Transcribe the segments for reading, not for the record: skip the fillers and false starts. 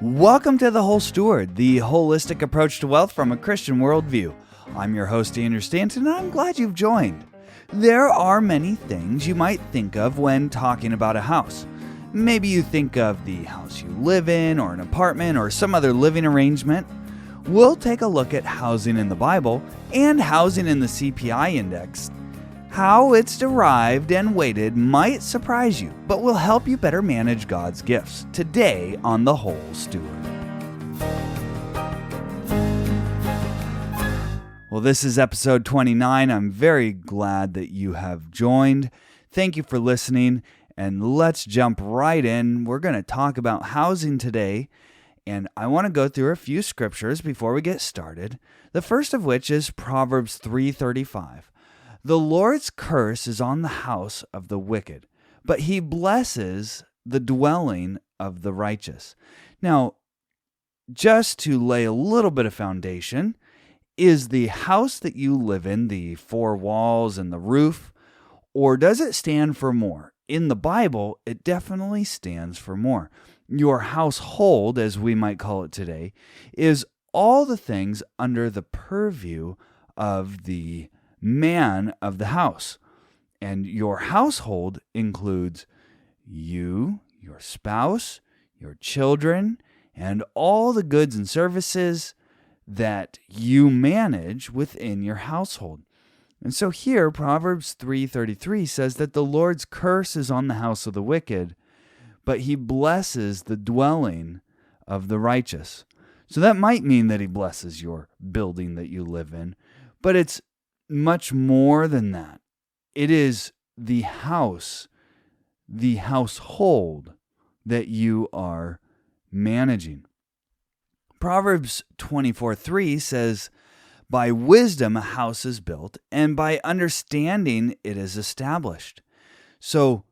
Welcome to The Whole Steward, the holistic approach to wealth from a Christian worldview. I'm your host, Andrew Stanton, and I'm glad you've joined. There are many things you might think of when talking about a house. Maybe you think of the house you live in, or an apartment, or some other living arrangement. We'll take a look at housing in the Bible and housing in the CPI index. How it's derived and weighted might surprise you, but will help you better manage God's gifts today on The Whole Steward. Well, this is episode 29. I'm very glad that you have joined. Thank you for listening, and let's jump right in. We're going to talk about housing today, and I want to go through a few scriptures before we get started. The first of which is Proverbs 3:35. The Lord's curse is on the house of the wicked, but he blesses the dwelling of the righteous. Now, just to lay a little bit of foundation, is the house that you live in the four walls and the roof, or does it stand for more? In the Bible, it definitely stands for more. Your household, as we might call it today, is all the things under the purview of the man of the house. And your household includes you, your spouse, your children, and all the goods and services that you manage within your household. And so here, Proverbs 3:33 says that the Lord's curse is on the house of the wicked, but he blesses the dwelling of the righteous. So that might mean that he blesses your building that you live in, but it's much more than that. It is the house, the household that you are managing. Proverbs 24:3 says, "By wisdom a house is built, and by understanding it is established." So,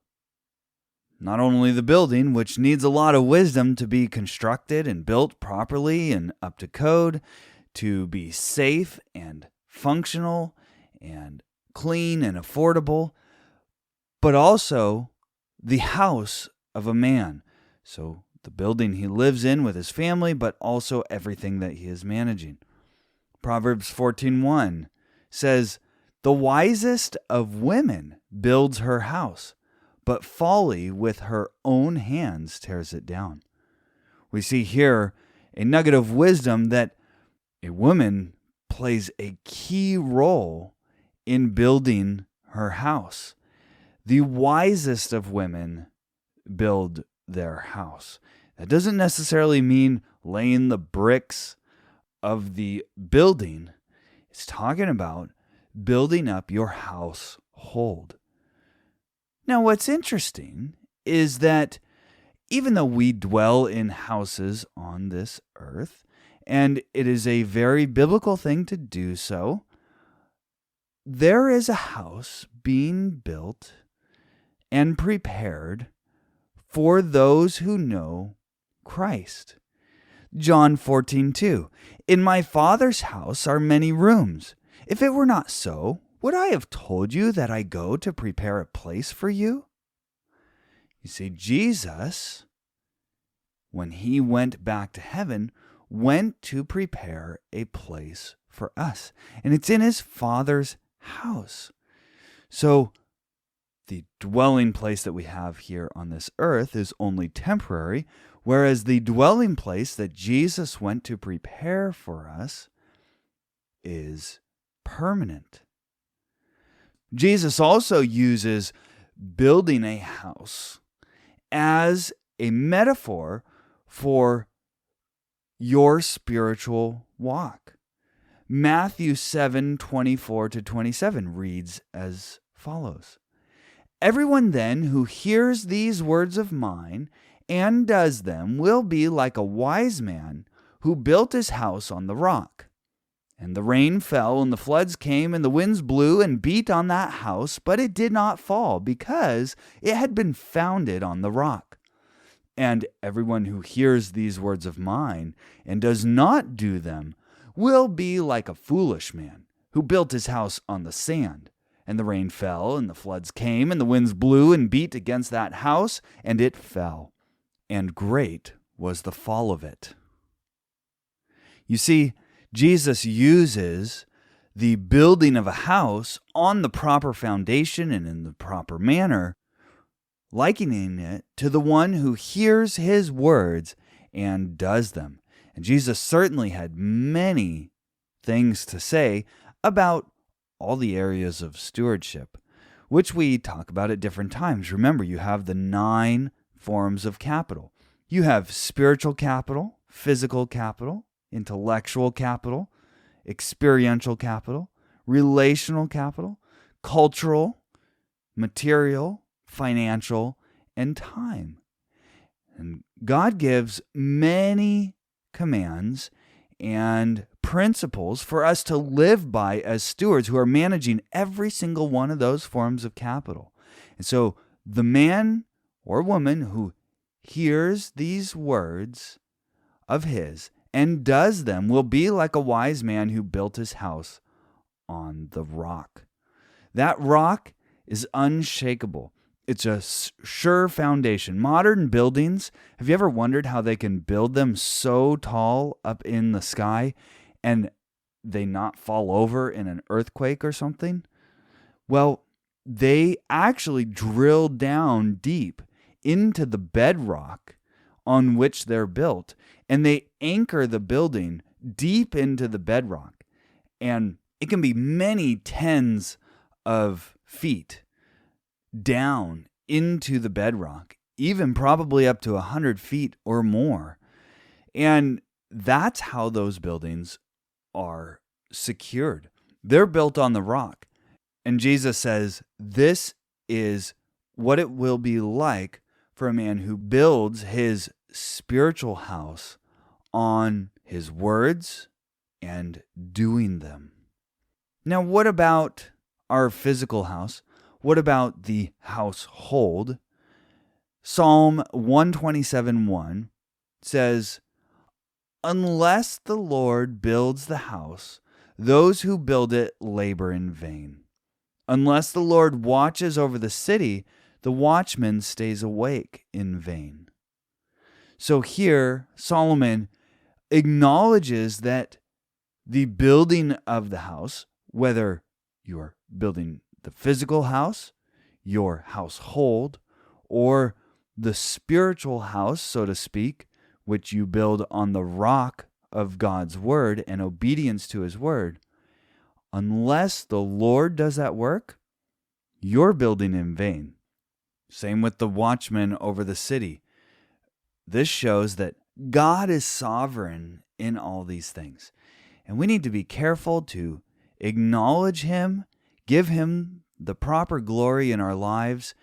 not only the building, which needs a lot of wisdom to be constructed and built properly and up to code, to be safe and functional and clean and affordable, but also the house of a man. So the building he lives in with his family, but also everything that he is managing. Proverbs 14:1 says, "The wisest of women builds her house, but folly with her own hands tears it down." We see here a nugget of wisdom that a woman plays a key role in building her house. The wisest of women build their house. That doesn't necessarily mean laying the bricks of the building. It's talking about building up your household. Now, what's interesting is that even though we dwell in houses on this earth, and it is a very biblical thing to do so, there is a house being built and prepared for those who know Christ. John 14:2, "In my Father's house are many rooms. If it were not so, would I have told you that I go to prepare a place for you?" You see, Jesus, when he went back to heaven, went to prepare a place for us. And it's in his Father's house. So the dwelling place that we have here on this earth is only temporary, whereas the dwelling place that Jesus went to prepare for us is permanent. Jesus also uses building a house as a metaphor for your spiritual walk. Matthew 7:24-27 reads as follows, "Everyone then who hears these words of mine and does them will be like a wise man who built his house on the rock. And the rain fell, and the floods came, and the winds blew and beat on that house, but it did not fall, because it had been founded on the rock. And everyone who hears these words of mine and does not do them will be like a foolish man who built his house on the sand. And the rain fell, and the floods came, and the winds blew and beat against that house, and it fell. And great was the fall of it. You see, Jesus uses the building of a house on the proper foundation and in the proper manner, likening it to the one who hears his words and does them. And Jesus certainly had many things to say about all the areas of stewardship, which we talk about at different times. Remember, you have the 9 forms of capital. You have spiritual capital, physical capital, intellectual capital, experiential capital, relational capital, cultural, material, financial, and time. And God gives many commands and principles for us to live by as stewards who are managing every single one of those forms of capital. And so the man or woman who hears these words of his and does them will be like a wise man who built his house on the rock. That rock is unshakable. It's a sure foundation. Modern buildings, have you ever wondered how they can build them so tall up in the sky and they not fall over in an earthquake or something? Well, they actually drill down deep into the bedrock on which they're built, and they anchor the building deep into the bedrock. And it can be many tens of feet down into the bedrock, even probably up to 100 feet or more. And that's how those buildings are secured. They're built on the rock. And Jesus says, this is what it will be like for a man who builds his spiritual house on his words and doing them. Now, what about our physical house? What about the household? Psalm 127:1 says, unless the Lord builds the house, those who build it labor in vain. Unless the Lord watches over the city, the watchman stays awake in vain. So here, Solomon acknowledges that the building of the house, whether you're building the physical house, your household, or the spiritual house, so to speak, which you build on the rock of God's word and obedience to his word, unless the Lord does that work, you're building in vain. Same with the watchman over the city. This shows that God is sovereign in all these things. And we need to be careful to acknowledge him, give him the proper glory in our lives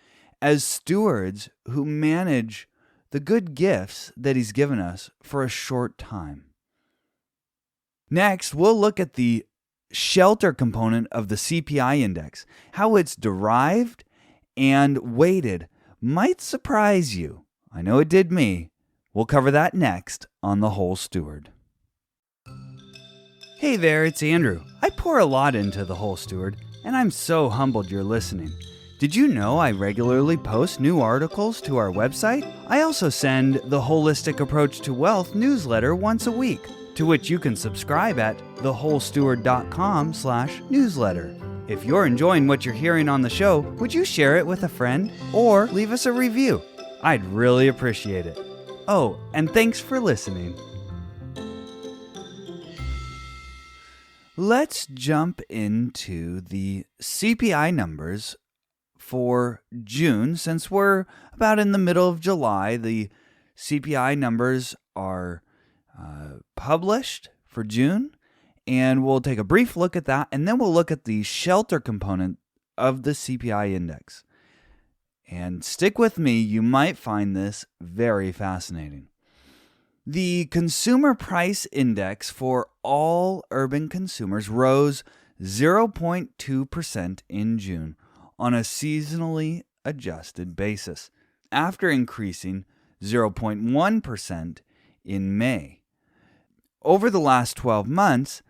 as stewards who manage the good gifts that he's given us for a short time. Next, we'll look at the shelter component of the CPI index. How it's derived and weighted might surprise you. I know it did me. We'll cover that next on The Whole Steward. Hey there, it's Andrew. I pour a lot into The Whole Steward, and I'm so humbled you're listening. Did you know I regularly post new articles to our website? I also send the Holistic Approach to Wealth newsletter once a week, to which you can subscribe at thewholesteward.com/newsletter. If you're enjoying what you're hearing on the show, would you share it with a friend or leave us a review? I'd really appreciate it. Oh, and thanks for listening. Let's jump into the CPI numbers for June. Since we're about in the middle of July, the CPI numbers are published for June, and we'll take a brief look at that, and then we'll look at the shelter component of the CPI index. And stick with me, you might find this very fascinating. The Consumer Price Index for all urban consumers rose 0.2% in June on a seasonally adjusted basis, after increasing 0.1% in May. Over the last 12 months,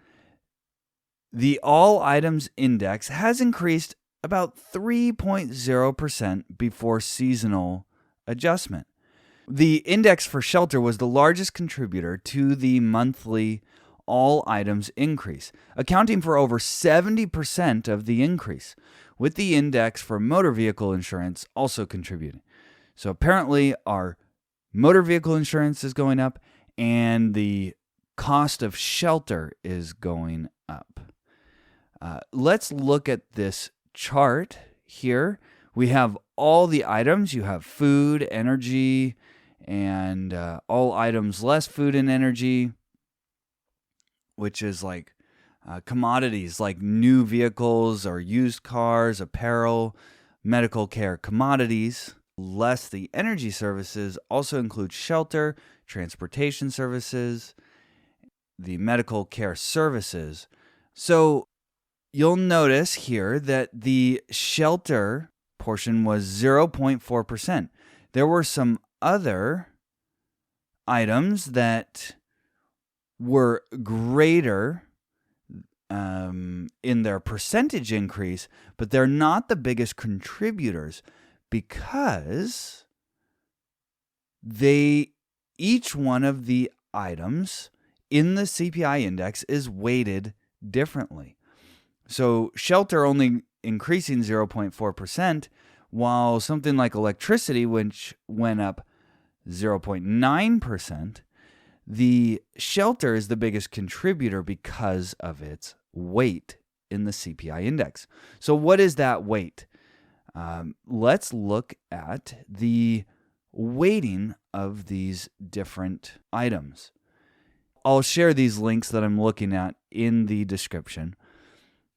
the All Items Index has increased about 3.0% before seasonal adjustment. The index for shelter was the largest contributor to the monthly all items increase, accounting for over 70% of the increase, with the index for motor vehicle insurance also contributing. So apparently our motor vehicle insurance is going up and the cost of shelter is going up. Let's look at this chart here. We have all the items. You have food, energy, and all items less food and energy, which is like commodities like new vehicles or used cars, apparel, medical care commodities, less the energy services also include shelter, transportation services, the medical care services. So you'll notice here that the shelter portion was 0.4%. There were some other items that were greater in their percentage increase, but they're not the biggest contributors because each one of the items in the CPI index is weighted differently. So shelter only increasing 0.4%, while something like electricity, which went up 0.9%, the shelter is the biggest contributor because of its weight in the CPI index. So what is that weight? Let's look at the weighting of these different items. I'll share these links that I'm looking at in the description.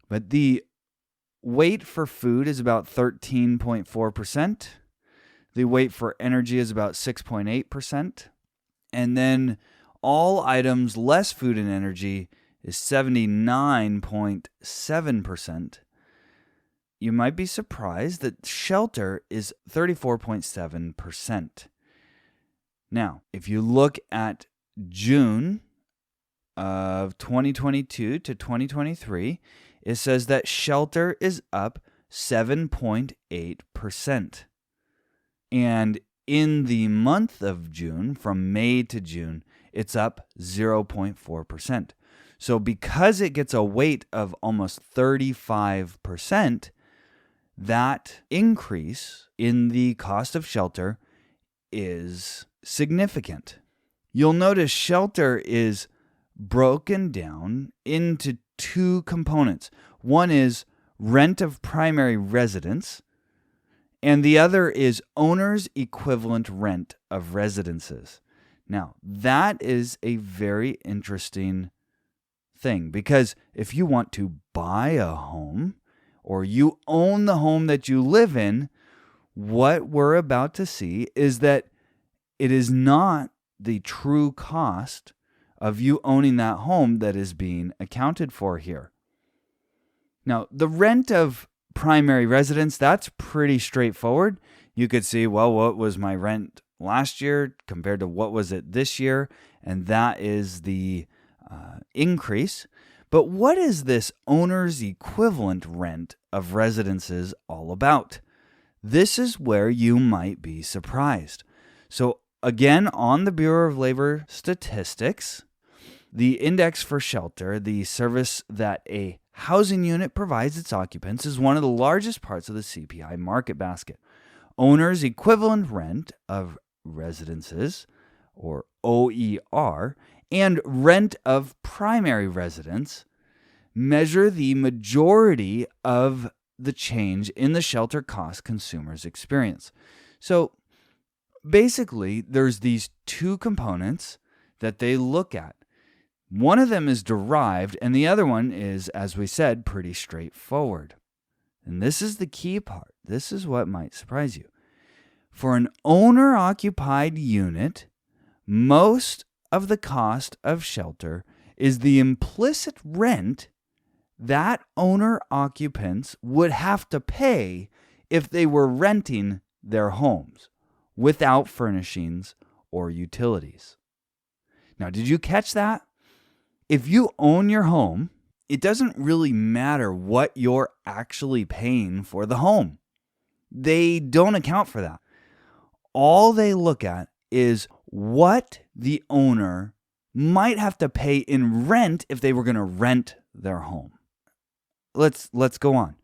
But the weight for food is about 13.4%. The weight for energy is about 6.8%. And then all items less food and energy is 79.7%. You might be surprised that shelter is 34.7%. Now, if you look at June of 2022 to 2023, it says that shelter is up 7.8%. And in the month of June, from May to June, it's up 0.4%. So because it gets a weight of almost 35%, that increase in the cost of shelter is significant. You'll notice shelter is broken down into two components. One is rent of primary residence, and the other is owner's equivalent rent of residences. Now, that is a very interesting thing because if you want to buy a home or you own the home that you live in, what we're about to see is that it is not the true cost of you owning that home that is being accounted for here. Now, the rent of primary residence, that's pretty straightforward. You could see, well, what was my rent last year compared to what was it this year? And that is the increase. But what is this owner's equivalent rent of residences all about? This is where you might be surprised. So again, on the Bureau of Labor statistics, the index for shelter, the service that a housing unit provides its occupants, is one of the largest parts of the CPI market basket. Owner's equivalent rent of residences, or OER, and rent of primary residence measure the majority of the change in the shelter cost consumers experience. So basically, there's these two components that they look at. One of them is derived, and the other one is, as we said, pretty straightforward. And this is the key part. This is what might surprise you. For an owner-occupied unit, most of the cost of shelter is the implicit rent that owner-occupants would have to pay if they were renting their homes without furnishings or utilities. Now, did you catch that? If you own your home, it doesn't really matter what you're actually paying for the home. They don't account for that. All they look at is what the owner might have to pay in rent if they were going to rent their home. Let's go on.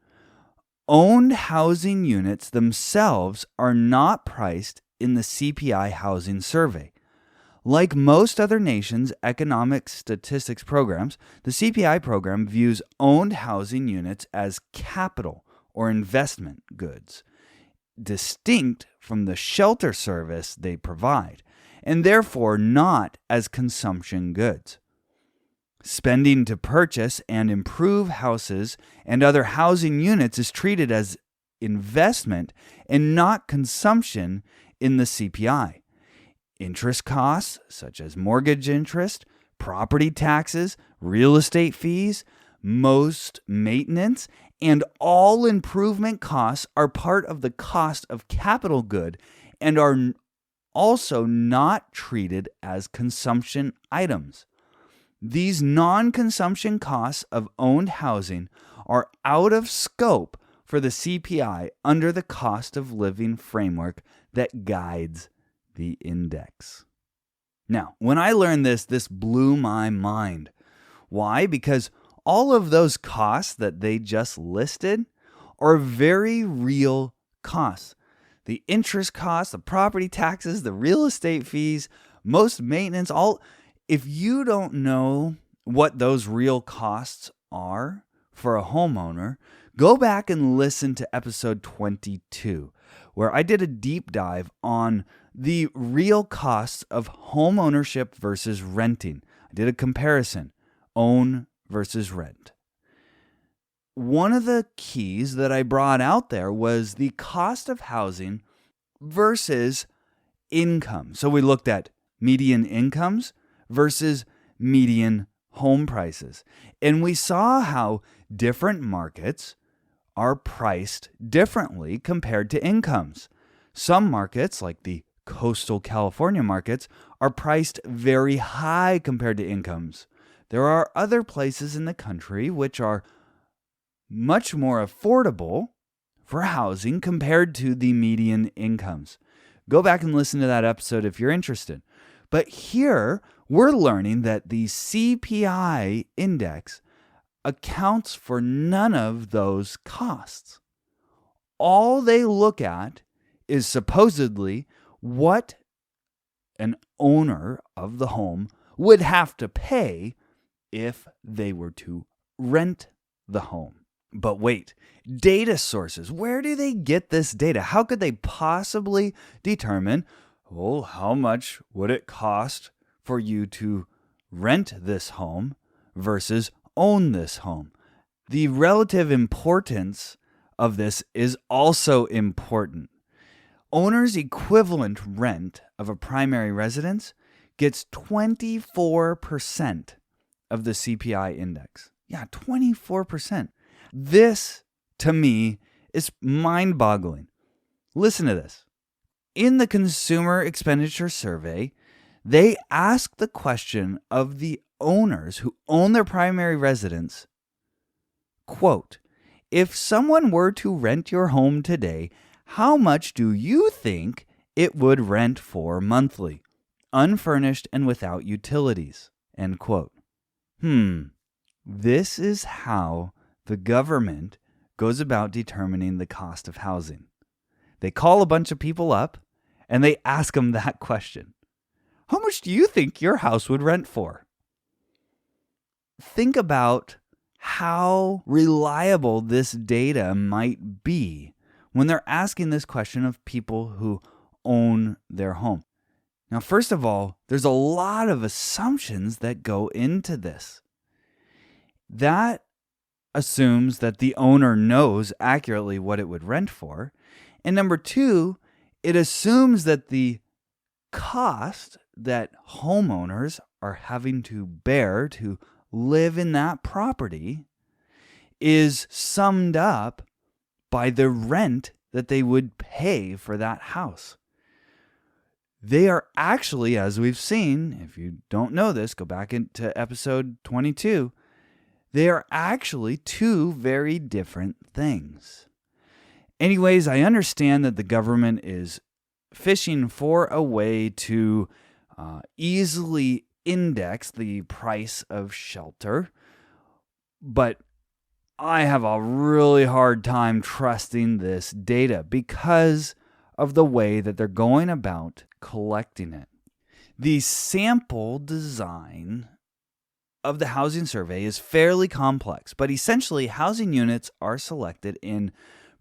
Owned housing units themselves are not priced in the CPI housing survey. Like most other nations' economic statistics programs, the CPI program views owned housing units as capital or investment goods, distinct from the shelter service they provide, and therefore not as consumption goods. Spending to purchase and improve houses and other housing units is treated as investment and not consumption in the CPI. Interest costs, such as mortgage interest, property taxes, real estate fees, most maintenance, and all improvement costs are part of the cost of capital good and are also not treated as consumption items. These non-consumption costs of owned housing are out of scope for the CPI under the cost of living framework that guides the index. Now, when I learned this blew my mind. Why? Because all of those costs that they just listed are very real costs. The interest costs, the property taxes, the real estate fees, most maintenance, all. If you don't know what those real costs are for a homeowner, go back and listen to episode 22, where I did a deep dive on the real costs of home ownership versus renting. I did a comparison, own versus rent. One of the keys that I brought out there was the cost of housing versus income. So we looked at median incomes versus median home prices. And we saw how different markets are priced differently compared to incomes. Some markets, like the coastal California markets, are priced very high compared to incomes. There are other places in the country which are much more affordable for housing compared to the median incomes. Go back and listen to that episode if you're interested. But here, we're learning that the CPI index accounts for none of those costs. All they look at is supposedly what an owner of the home would have to pay if they were to rent the home. But wait, data sources, where do they get this data? How could they possibly determine, well, how much would it cost for you to rent this home versus own this home? The relative importance of this is also important. Owner's equivalent rent of a primary residence gets 24% of the CPI index. Yeah, 24%. This, to me, is mind-boggling. Listen to this. In the Consumer Expenditure Survey, they ask the question of the owners who own their primary residence, quote, if someone were to rent your home today, how much do you think it would rent for monthly, unfurnished and without utilities, end quote. This is how the government goes about determining the cost of housing. They call a bunch of people up and they ask them that question. How much do you think your house would rent for? Think about how reliable this data might be when they're asking this question of people who own their home. Now, first of all, there's a lot of assumptions that go into this. That assumes that the owner knows accurately what it would rent for. And number two, it assumes that the cost that homeowners are having to bear to live in that property is summed up by the rent that they would pay for that house. They are actually, as we've seen, if you don't know this, go back into episode 22, they are actually two very different things. Anyways, I understand that the government is fishing for a way to easily index the price of shelter, but I have a really hard time trusting this data because of the way that they're going about collecting it. The sample design of the housing survey is fairly complex, but essentially housing units are selected in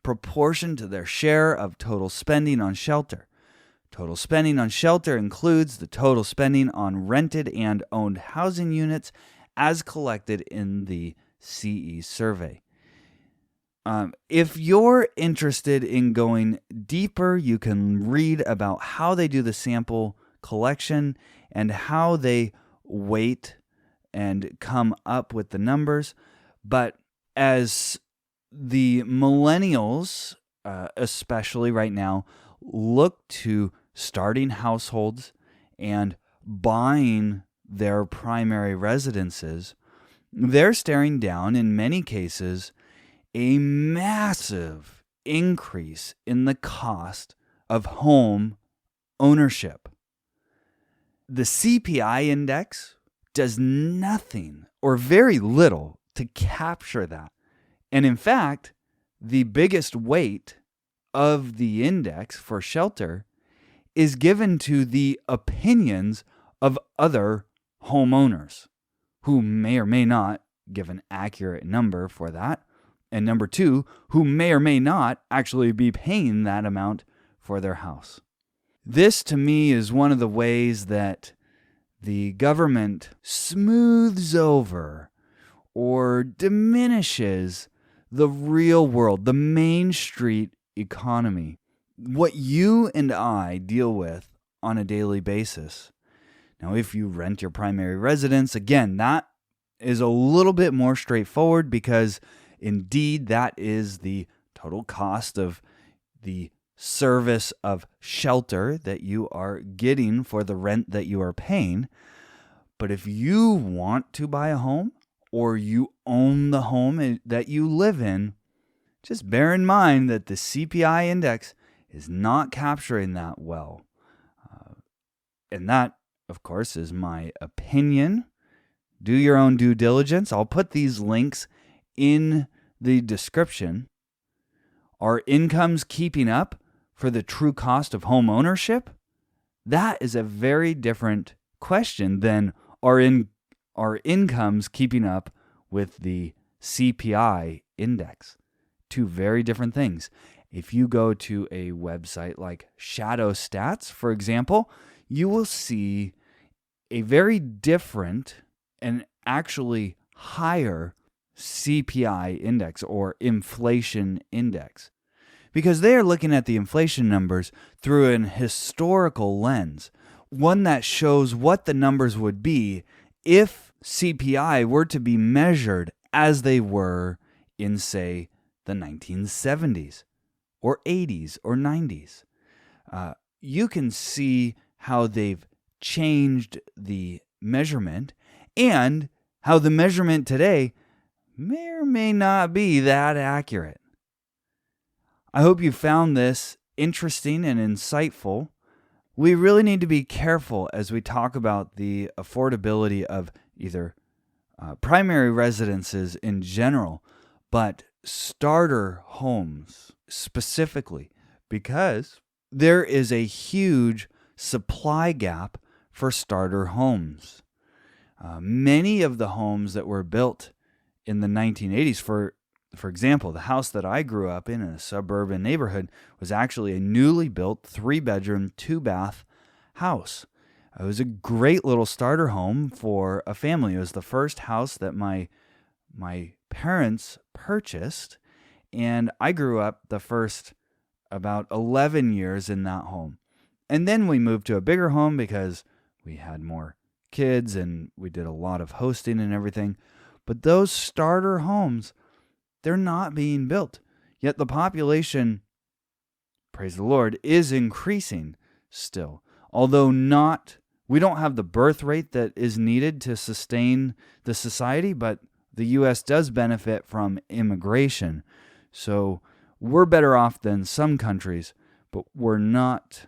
proportion to their share of total spending on shelter. Total spending on shelter includes the total spending on rented and owned housing units as collected in the CE survey. If you're interested in going deeper, you can read about how they do the sample collection and how they weight and come up with the numbers. But as the millennials, especially right now, look to starting households and buying their primary residences, they're staring down, in many cases, a massive increase in the cost of home ownership. The CPI index does nothing or very little to capture that. And in fact, the biggest weight of the index for shelter is given to the opinions of other homeowners who may or may not give an accurate number for that. And number two, who may or may not actually be paying that amount for their house. This, to me, is one of the ways that the government smooths over or diminishes the real world, the Main Street economy, what you and I deal with on a daily basis. Now, if you rent your primary residence, again, that is a little bit more straightforward because indeed, that is the total cost of the service of shelter that you are getting for the rent that you are paying. But if you want to buy a home or you own the home that you live in, just bear in mind that the CPI index is not capturing that well. And that, of course, is my opinion. Do your own due diligence. I'll put these links in the description. Are incomes keeping up for the true cost of home ownership? That is a very different question than are incomes keeping up with the CPI index? Two very different things. If you go to a website like Shadow Stats, for example, you will see a very different and actually higher CPI index or inflation index, because they are looking at the inflation numbers through an historical lens, one that shows what the numbers would be if CPI were to be measured as they were in, say, the 1970s or 80s or 90s. You can see how they've changed the measurement and how the measurement today may or may not be that accurate. I hope you found this interesting and insightful. We really need to be careful as we talk about the affordability of either primary residences in general, but starter homes specifically, because there is a huge supply gap for starter homes. Many of the homes that were built in the 1980s, for example, the house that I grew up in a suburban neighborhood was actually a newly built 3-bedroom, 2-bath house. It was a great little starter home for a family. It was the first house that my parents purchased, and I grew up the first about 11 years in that home. And then we moved to a bigger home because we had more kids and we did a lot of hosting and everything. But those starter homes, they're not being built. Yet the population, praise the Lord, is increasing still. Although we don't have the birth rate that is needed to sustain the society, but the U.S. does benefit from immigration. So we're better off than some countries, but we're not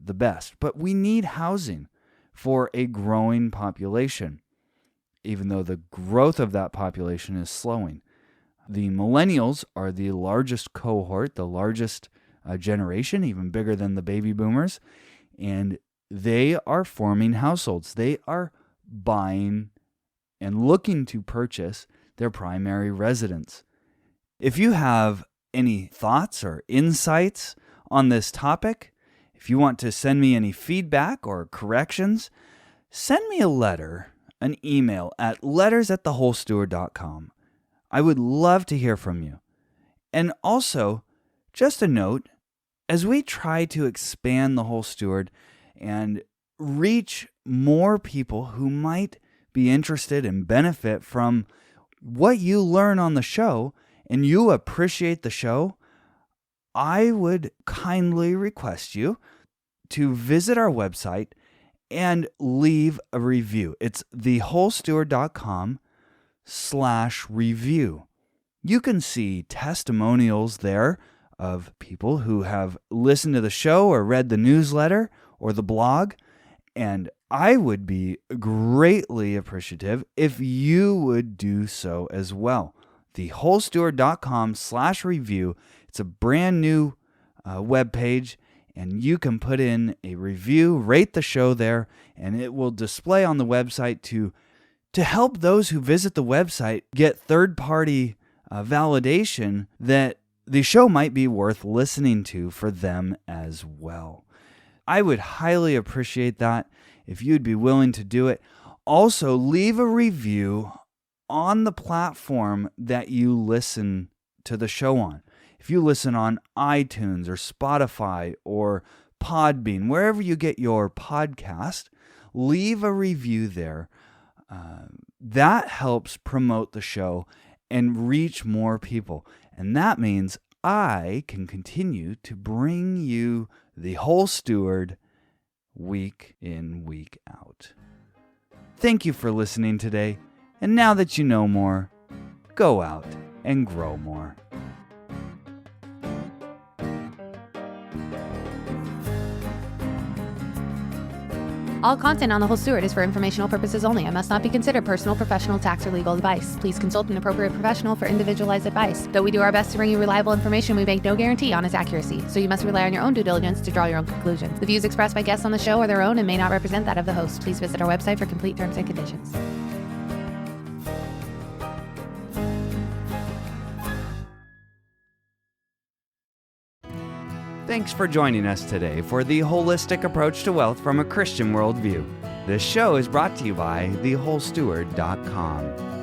the best. But we need housing for a growing population, even though the growth of that population is slowing. The millennials are the largest cohort, the largest generation, even bigger than the baby boomers, and they are forming households. They are buying and looking to purchase their primary residence. If you have any thoughts or insights on this topic, if you want to send me any feedback or corrections, send me a letter, an email at letters@thewholesteward.com. I would love to hear from you. And also, just a note, as we try to expand the Whole Steward and reach more people who might be interested and benefit from what you learn on the show, and you appreciate the show, I would kindly request you to visit our website and leave a review. It's thewholesteward.com/review. You can see testimonials there of people who have listened to the show or read the newsletter or the blog, and I would be greatly appreciative if you would do so as well. thewholesteward.com/review. It's a brand new webpage, and you can put in a review, rate the show there, and it will display on the website to help those who visit the website get third-party validation that the show might be worth listening to for them as well. I would highly appreciate that if you'd be willing to do it. Also, leave a review on the platform that you listen to the show on. If you listen on iTunes or Spotify or Podbean, wherever you get your podcast, leave a review there. That helps promote the show and reach more people. And that means I can continue to bring you the Whole Steward week in, week out. Thank you for listening today. And now that you know more, go out and grow more. All content on The Whole Steward is for informational purposes only and must not be considered personal, professional, tax, or legal advice. Please consult an appropriate professional for individualized advice. Though we do our best to bring you reliable information, we make no guarantee on its accuracy, so you must rely on your own due diligence to draw your own conclusions. The views expressed by guests on the show are their own and may not represent that of the host. Please visit our website for complete terms and conditions. Thanks for joining us today for the holistic approach to wealth from a Christian worldview. This show is brought to you by thewholesteward.com.